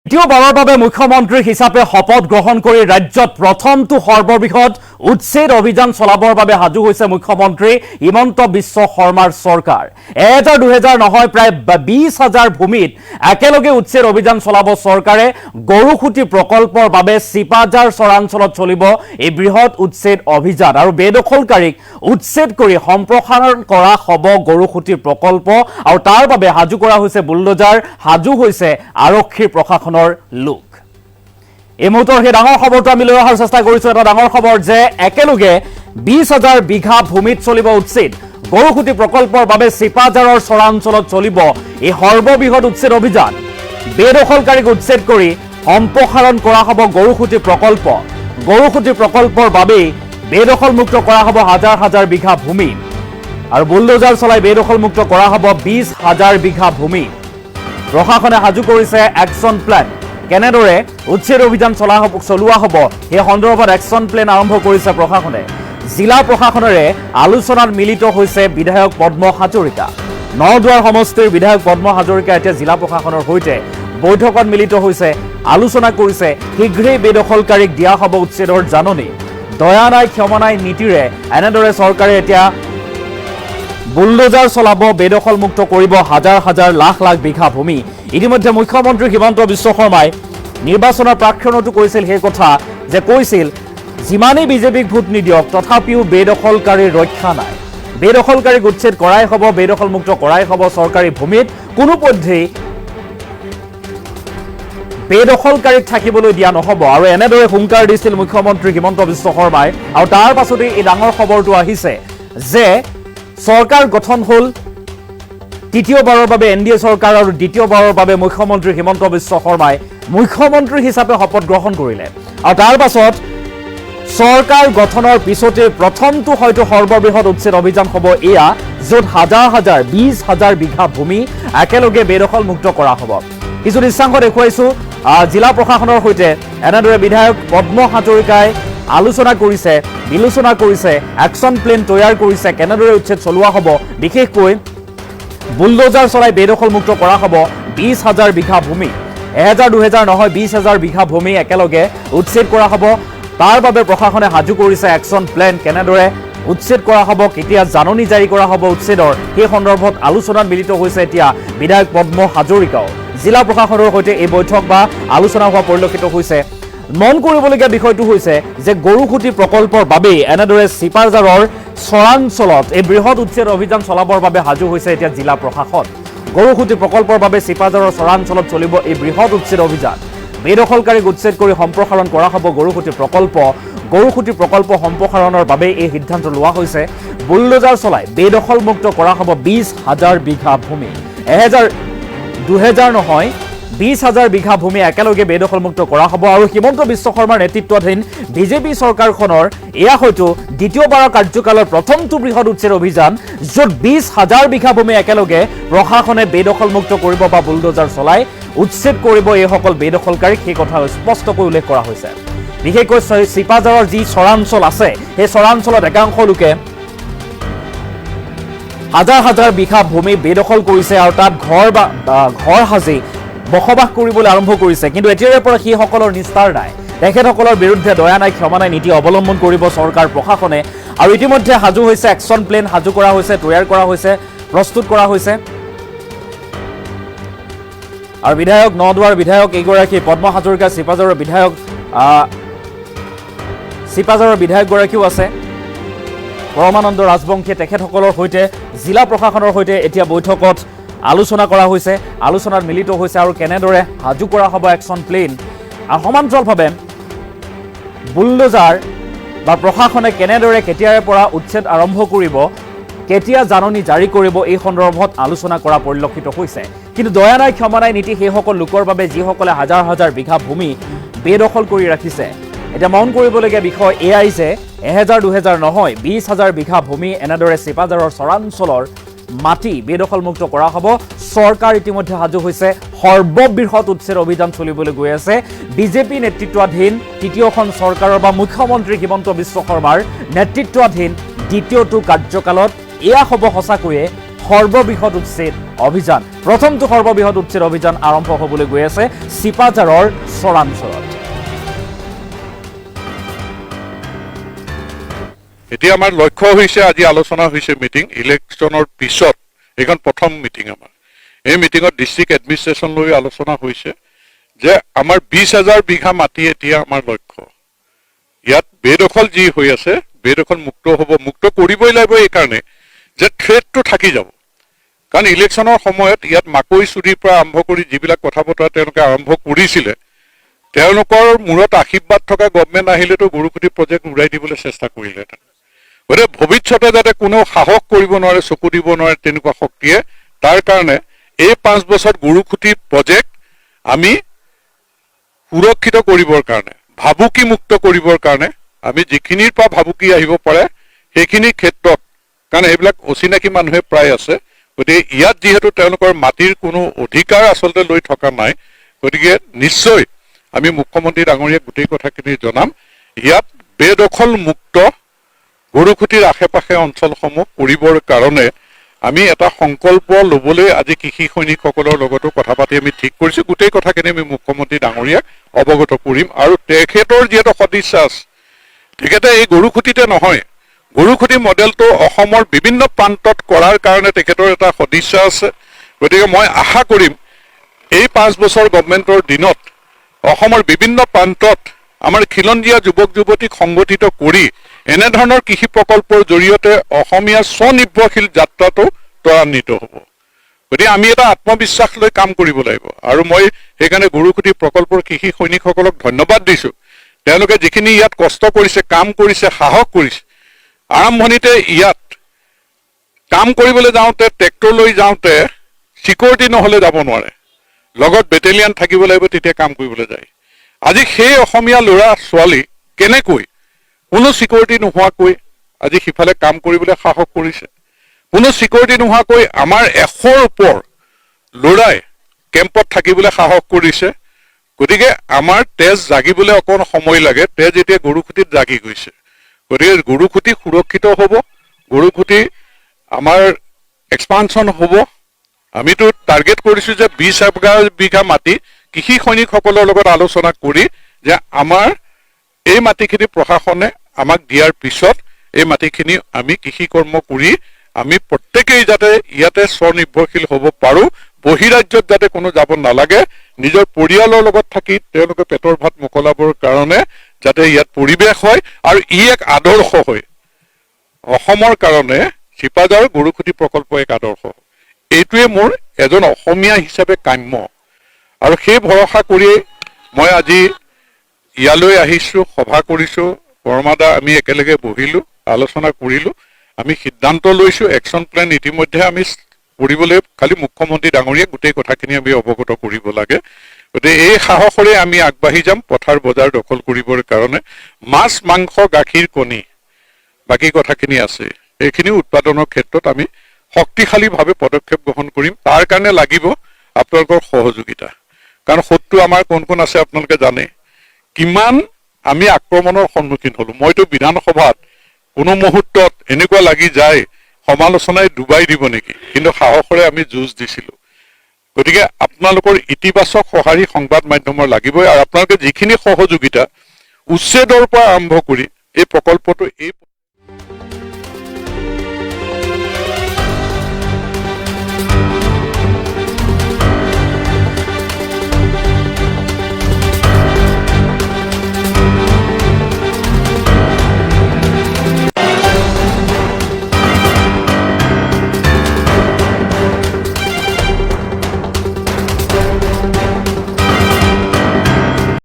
দ্বিতীয়বাৰৰ বাবে মুখ্যমন্ত্ৰী হিচাপে শপত গ্ৰহণ কৰি ৰাজ্যত প্ৰথমটো সৰ্ববৃহৎ উচ্ছেদ অভিযান চলাবৰ বাবে সাজু হৈছে মুখ্যমন্ত্ৰী হিমন্ত বিশ্ব শৰ্মাৰ চৰকাৰ। 1000-2000 নহয়, প্ৰায় 20,000 ভূমিত একেলগে উচ্ছেদ অভিযান চলাব চৰকাৰে। গৰুখুটি প্ৰকল্পৰ বাবে চিপাঝাৰ চৰাঞ্চলত চলিব এই বৃহৎ উচ্ছেদ অভিযান আৰু বেদখলকাৰীক উচ্ছেদ কৰি সম্প্ৰসাৰণ কৰা হ'ব গৰুখুটি প্ৰকল্প আৰু তাৰ বাবে সাজু কৰা হৈছে বুলডোজাৰ, সাজু হৈছে আৰক্ষী প্ৰশাসন লোক। এই মুহূৰ্তৰ সেই ডাঙৰ খবৰটো আমি লৈ অহাৰ চেষ্টা কৰিছো। এটা ডাঙৰ খবৰ যে একেলগে 20,000 বিঘা ভূমিত চলিব উচ্ছেদ। গৰুখুটি প্ৰকল্পৰ বাবে চিপাঝাৰৰ চৰাঞ্চলত চলিব এই সৰ্ববৃহৎ উচ্ছেদ অভিযান। বেদখলকাৰীক উচ্ছেদ কৰি সম্প্ৰসাৰণ কৰা হ'ব গৰুখুটি প্ৰকল্প। গৰুখুটি প্ৰকল্পৰ বাবেই বেদখলমুক্ত কৰা হ'ব হাজাৰ হাজাৰ বিঘা ভূমি আৰু বুলডোজাৰ চলাই বেদখলমুক্ত কৰা হ'ব 20,000 বিঘা ভূমি। প্ৰশাসনে সাজু কৰিছে একশ্যন প্লেন। কেনেদৰে উচ্ছেদ অভিযান চলোৱা হ'ব সেই সন্দৰ্ভত একশ্যন প্লেন আৰম্ভ কৰিছে প্ৰশাসনে। জিলা প্ৰশাসনেৰে আলোচনাত মিলিত হৈছে বিধায়ক পদ্ম হাজৰিকা। নদুৱাৰ সমষ্টিৰ বিধায়ক পদ্ম হাজৰিকা এতিয়া জিলা প্ৰশাসনৰ সৈতে বৈঠকত মিলিত হৈছে, আলোচনা কৰিছে। শীঘ্ৰেই বেদখলকাৰীক দিয়া হ'ব উচ্ছেদৰ জাননী। দয়া নাই ক্ষমা নাই নীতিৰে এনেদৰে চৰকাৰে এতিয়া বুলডোজাৰ চলাব, বেদখলমুক্ত কৰিব হাজাৰ হাজাৰ লাখ লাখ বিঘা ভূমি। ইতিমধ্যে মুখ্যমন্ত্ৰী হিমন্ত বিশ্ব শৰ্মাই নিৰ্বাচনৰ প্ৰাক্ষণতো কৈছিল সেই কথা যে যিমানেই বিজেপিক ভোট নিদিয়ক তথাপিও বেদখলকাৰীৰ ৰক্ষা নাই। বেদখলকাৰীক উচ্ছেদ কৰাই হ'ব, বেদখলমুক্ত কৰাই হ'ব চৰকাৰী ভূমিত। কোনোপধ্যেই বেদখলকাৰীক থাকিবলৈ দিয়া নহ'ব আৰু এনেদৰে হুংকাৰ দিছিল মুখ্যমন্ত্ৰী হিমন্ত বিশ্ব শৰ্মাই। আৰু তাৰ পাছতেই এই ডাঙৰ খবৰটো আহিছে যে চৰকাৰ গঠন হ'ল তৃতীয়বাৰৰ বাবে NDA চৰকাৰ আৰু দ্বিতীয়বাৰৰ বাবে মুখ্যমন্ত্ৰী হিমন্ত বিশ্ব শৰ্মাই মুখ্যমন্ত্ৰী হিচাপে শপত গ্ৰহণ কৰিলে। আৰু তাৰ পাছত চৰকাৰ গঠনৰ পিছতে প্ৰথমটো হয়তো সৰ্ববৃহৎ উচ্ছেদ অভিযান হ'ব এয়া, য'ত হাজাৰ হাজাৰ 20,000 বিঘা ভূমি একেলগে বেদখলমুক্ত কৰা হ'ব। কিছু দৃশ্যাংশ দেখুৱাইছো জিলা প্ৰশাসনৰ সৈতে। এনেদৰে বিধায়ক পদ্ম হাজৰিকাই আলোচনা কৰিছে, বিলোচনা কৰিছে, একশ্যন প্লেন তৈয়াৰ কৰিছে, কেনেদৰে উচ্ছেদ চলোৱা হ'ব। বিশেষকৈ বুলডোজাৰ চলাই বেদখলমুক্ত কৰা হ'ব 20,000 বিঘা ভূমি। 1000-2000 নহয়, 20,000 বিঘা ভূমি একেলগে উচ্ছেদ কৰা হ'ব। তাৰ বাবে প্ৰশাসনে সাজু কৰিছে একশ্যন প্লেন। কেনেদৰে উচ্ছেদ কৰা হ'ব, কেতিয়া জাননী জাৰি কৰা হ'ব উচ্ছেদৰ, সেই সন্দৰ্ভত আলোচনাত মিলিত হৈছে এতিয়া বিধায়ক পদ্ম হাজৰিকাও। জিলা প্ৰশাসনৰ সৈতে এই বৈঠক বা আলোচনা হোৱা পৰিলক্ষিত হৈছে। মন কৰিবলগীয়া বিষয়টো হৈছে যে গৰুখুটি প্ৰকল্পৰ বাবেই এনেদৰে চিপাঝাৰৰ চৰাঞ্চলত এই বৃহৎ উচ্ছেদ অভিযান চলাবৰ বাবে সাজু হৈছে এতিয়া জিলা প্ৰশাসন। গৰুখুটি প্ৰকল্পৰ বাবে চিপাঝাৰৰ চৰাঞ্চলত চলিব এই বৃহৎ উচ্ছেদ অভিযান। বেদখলকাৰীক উচ্ছেদ কৰি সম্প্ৰসাৰণ কৰা হ'ব গৰুখুটি প্ৰকল্প। গৰুখুটি প্ৰকল্প সম্প্ৰসাৰণৰ বাবে এই সিদ্ধান্ত লোৱা হৈছে। বুলডোজাৰ চলাই বেদখলমুক্ত কৰা হ'ব 20,000 বিঘা ভূমি। 1000-2000 নহয়, 20,000 বিঘা ভূমি একেলগে বেদখলমুক্ত কৰা হ'ব। আৰু হিমন্ত বিশ্ব শৰ্মাৰ নেতৃত্বাধীন বিজেপি চৰকাৰখনৰ এয়া হয়তো দ্বিতীয়বাৰৰ কাৰ্যকালৰ প্ৰথমটো বৃহৎ উচ্ছেদ অভিযান, য'ত 20,000 বিঘা ভূমি একেলগে প্ৰশাসনে বেদখলমুক্ত কৰিব বা বুলডোজাৰ চলাই উচ্ছেদ কৰিব এইসকল বেদখলকাৰীক, সেই কথা স্পষ্টকৈ উল্লেখ কৰা হৈছে। বিশেষকৈ চিপাঝাৰৰ যি চৰাঞ্চল আছে সেই চৰাঞ্চলত একাংশ লোকে হাজাৰ হাজাৰ বিঘা ভূমি বেদখল কৰিছে আৰু তাত ঘৰ সাজি বসবাস কৰিবলৈ আৰম্ভ কৰিছে। কিন্তু এতিয়াৰে পৰা সেইসকলৰ নিস্তাৰ নাই। তেখেতসকলৰ বিৰুদ্ধে দয়া নাই ক্ষমা নাই নীতি অৱলম্বন কৰিব চৰকাৰ প্ৰশাসনে। আৰু ইতিমধ্যে সাজু হৈছে একশ্যন প্লেন, সাজু কৰা হৈছে, তৈয়াৰ কৰা হৈছে, প্ৰস্তুত কৰা হৈছে। আৰু বিধায়ক নদুৱাৰ বিধায়ক এইগৰাকী পদ্ম হাজৰিকা, চিপাঝাৰৰ বিধায়কগৰাকীও আছে, পৰমানন্দ ৰাজবংশীয়ে। তেখেতসকলৰ সৈতে জিলা প্ৰশাসনৰ সৈতে এতিয়া বৈঠকত আলোচনা কৰা হৈছে, আলোচনাত মিলিত হৈছে আৰু কেনেদৰে সাজু কৰা হ'ব একশ্যন প্লেন। আৰু সমান্তৰালভাৱে বুলডোজাৰ বা প্ৰশাসনে কেনেদৰে কেতিয়াৰে পৰা উচ্ছেদ আৰম্ভ কৰিব, কেতিয়া জাননী জাৰি কৰিব, এই সন্দৰ্ভত আলোচনা কৰা পৰিলক্ষিত হৈছে। কিন্তু দয়া নাই ক্ষমা নাই নীতি সেইসকল লোকৰ বাবে যিসকলে হাজাৰ হাজাৰ বিঘা ভূমি বেদখল কৰি ৰাখিছে। এতিয়া মন কৰিবলগীয়া বিষয় এয়াই যে 1000-2000 নহয়, 20,000 বিঘা ভূমি এনেদৰে চিপাঝাৰৰ চৰাঞ্চলৰ মাটি বেদখলমুক্ত কৰা হ'ব। চৰকাৰ ইতিমধ্যে সাজু হৈছে, সৰ্ববৃহৎ উচ্ছেদ অভিযান চলিবলৈ গৈ আছে। বিজেপি নেতৃত্বাধীন তৃতীয়খন চৰকাৰৰ বা মুখ্যমন্ত্ৰী হিমন্ত বিশ্ব শৰ্মাৰ নেতৃত্বাধীন দ্বিতীয়টো কাৰ্যকালত এয়া হ'ব সঁচাকৈয়ে সৰ্ববৃহৎ উচ্ছেদ অভিযান। প্ৰথমটো সৰ্ববৃহৎ উচ্ছেদ অভিযান আৰম্ভ হ'বলৈ গৈ আছে চিপাঝাৰৰ চৰাঞ্চলত। এতিয়া আমাৰ লক্ষ্য হৈছে, আজি আলোচনা হৈছে মিটিং, ইলেকশ্যনৰ পিছত এইখন প্ৰথম মিটিং আমাৰ। এই মিটিঙত ডিষ্ট্ৰিক্ট এডমিনিষ্ট্ৰেশ্যন লৈ আলোচনা হৈছে যে আমাৰ 20,000 বিঘা মাটি এতিয়া আমাৰ লক্ষ্য। ইয়াত বেদখল যি হৈ আছে, বেদখল মুক্ত হ'ব, মুক্ত কৰিবই লাগিব এই কাৰণে যে থ্ৰেটটো থাকি যাব। কাৰণ ইলেকশ্যনৰ সময়ত ইয়াত মাকৈ চুৰিৰ পৰা আৰম্ভ কৰি যিবিলাক কথা বতৰা তেওঁলোকে আৰম্ভ কৰিছিলে, তেওঁলোকৰ মূৰত আশীৰ্বাদ থকা গভমেণ্ট আহিলেতো গৰুকুটি প্ৰজেক্ট উৰাই দিবলৈ চেষ্টা কৰিলেহেঁতেন। গতিকে ভৱিষ্যতে যাতে কোনেও সাহস কৰিব নোৱাৰে, চকু দিব নোৱাৰে তেনেকুৱা শক্তিয়ে, তাৰ কাৰণে এই 5 বছৰত গৰুকুটি প্ৰজেক্ট আমি সুৰক্ষিত কৰিবৰ কাৰণে, ভাবুকি মুক্ত কৰিবৰ কাৰণে আমি যিখিনিৰ পৰা ভাবুকি আহিব পাৰে সেইখিনি ক্ষেত্ৰত, কাৰণ এইবিলাক অচিনাকি মানুহে প্ৰায় আছে, গতিকে ইয়াত যিহেতু তেওঁলোকৰ মাটিৰ কোনো অধিকাৰ আচলতে লৈ থকা নাই, গতিকে নিশ্চয় আমি মুখ্যমন্ত্ৰী ডাঙৰীয়াক গোটেই কথাখিনি জনাম। ইয়াত বেদখল মুক্ত গৰুকুটিৰ আশে পাশে অঞ্চলসমূহ কৰিবৰ কাৰণে আমি এটা সংকল্প ল'বলৈ আজি কৃষি সৈনিকসকলৰ লগতো কথা পাতি আমি ঠিক কৰিছোঁ। গোটেই কথাখিনি আমি মুখ্যমন্ত্ৰী ডাঙৰীয়াক অৱগত কৰিম। আৰু তেখেতৰ যিহেতু সদিচ্ছা আছে, তেখেতে এই গৰুকুটিতে নহয়, গৰুকুটি মডেলটো অসমৰ বিভিন্ন প্ৰান্তত কৰাৰ কাৰণে তেখেতৰ এটা সদিচ্ছা আছে। গতিকে মই আশা কৰিম এই 5 বছৰ গভমেণ্টৰ দিনত অসমৰ বিভিন্ন প্ৰান্তত আমাৰ খিলঞ্জীয়া যুৱক যুৱতীক সংগঠিত কৰি এনেধৰণৰ কৃষি প্ৰকল্পৰ জৰিয়তে অসমীয়া স্বনিৰ্ভৰশীল যাত্ৰাটো ত্বৰান্বিত হ'ব। গতিকে আমি এটা আত্মবিশ্বাস লৈ কাম কৰিব লাগিব। আৰু মই সেইকাৰণে গৰুকুটি প্ৰকল্পৰ কৃষি সৈনিকসকলক ধন্যবাদ দিছোঁ। তেওঁলোকে যিখিনি ইয়াত কষ্ট কৰিছে, কাম কৰিছে, সাহস কৰিছে। আৰম্ভণিতে ইয়াত কাম কৰিবলৈ যাওঁতে, ট্ৰেক্টৰ লৈ যাওঁতে চিকিউৰিটি নহ'লে যাব নোৱাৰে, লগত বেটেলিয়ান থাকিব লাগিব, তেতিয়া কাম কৰিবলৈ যায়। আজি সেই অসমীয়া ল'ৰা ছোৱালী কেনেকৈ কোনো চিকিউৰিটি নোহোৱাকৈ আজি সিফালে কাম কৰিবলৈ সাহস কৰিছে, কোনো চিকিউৰিটি নোহোৱাকৈ আমাৰ 100ৰ ওপৰ ল'ৰাই কেম্পত থাকিবলৈ সাহস কৰিছে। গতিকে আমাৰ তেজ জাগিবলৈ অকণ সময় লাগে, তেজ এতিয়া গৰুকুটিত জাগি গৈছে। গতিকে গৰুকুটি সুৰক্ষিত হ'ব, গৰুকুটি আমাৰ এক্সপানশ্যন হ'ব। আমিতো টাৰ্গেট কৰিছোঁ যে 20,000 বিঘা মাটি কৃষি সৈনিকসকলৰ লগত আলোচনা কৰি যে আমাৰ এই মাটিখিনি প্ৰশাসনে আমাক দিয়াৰ পিছত এই মাটিখিনি আমি কৃষি কৰ্ম কৰি আমি প্ৰত্যেকেই যাতে ইয়াতে স্বনিৰ্ভৰশীল হ'ব পাৰোঁ, বহিৰাজ্যত যাতে কোনো যাব নালাগে, নিজৰ পৰিয়ালৰ লগত থাকি তেওঁলোকে পেটৰ ভাত মোকলাবৰ কাৰণে যাতে ইয়াত পৰিৱেশ হয় আৰু ই এক আদৰ্শ হয় অসমৰ কাৰণে। চিপাঝাৰ গৰুকুটি প্ৰকল্প এক আদৰ্শ। এইটোৱে মোৰ এজন অসমীয়া হিচাপে কাম্য। আৰু সেই ভৰসা কৰিয়েই মই আজি ইয়ালৈ আহিছোঁ, সভা কৰিছোঁ। বৰমাদা আমি একেলগে বহিলোঁ, আলোচনা কৰিলোঁ, আমি সিদ্ধান্ত লৈছোঁ। একশ্যন প্লেন ইতিমধ্যে আমি কৰিবলৈ, খালি মুখ্যমন্ত্ৰী ডাঙৰীয়াক গোটেই কথাখিনি আমি অৱগত কৰিব লাগে। গতিকে এই সাহসৰে আমি আগবাঢ়ি যাম পথাৰ বজাৰ দখল কৰিবৰ কাৰণে। মাছ, মাংস, গাখীৰ, কণী, বাকী কথাখিনি আছে, এইখিনি উৎপাদনৰ ক্ষেত্ৰত আমি শক্তিশালীভাৱে পদক্ষেপ গ্ৰহণ কৰিম। তাৰ কাৰণে লাগিব আপোনালোকৰ সহযোগিতা। কাৰণ শত্ৰু আমাৰ কোন কোন আছে আপোনালোকে জানে। কিমান আমি আক্ৰমণৰ সন্মুখীন হ'লোঁ। মইতো বিধানসভাত কোনো মুহূৰ্তত এনেকুৱা লাগি যায় সমালোচনাই ডুবাই দিব নেকি, কিন্তু সাহসৰে আমি যুঁজ দিছিলোঁ। গতিকে আপোনালোকৰ ইতিবাচক সঁহাৰি সংবাদ মাধ্যমৰ লাগিবই। আৰু আপোনালোকে যিখিনি সহযোগিতা উচ্ছেদৰ পৰা আৰম্ভ কৰি এই প্ৰকল্পটো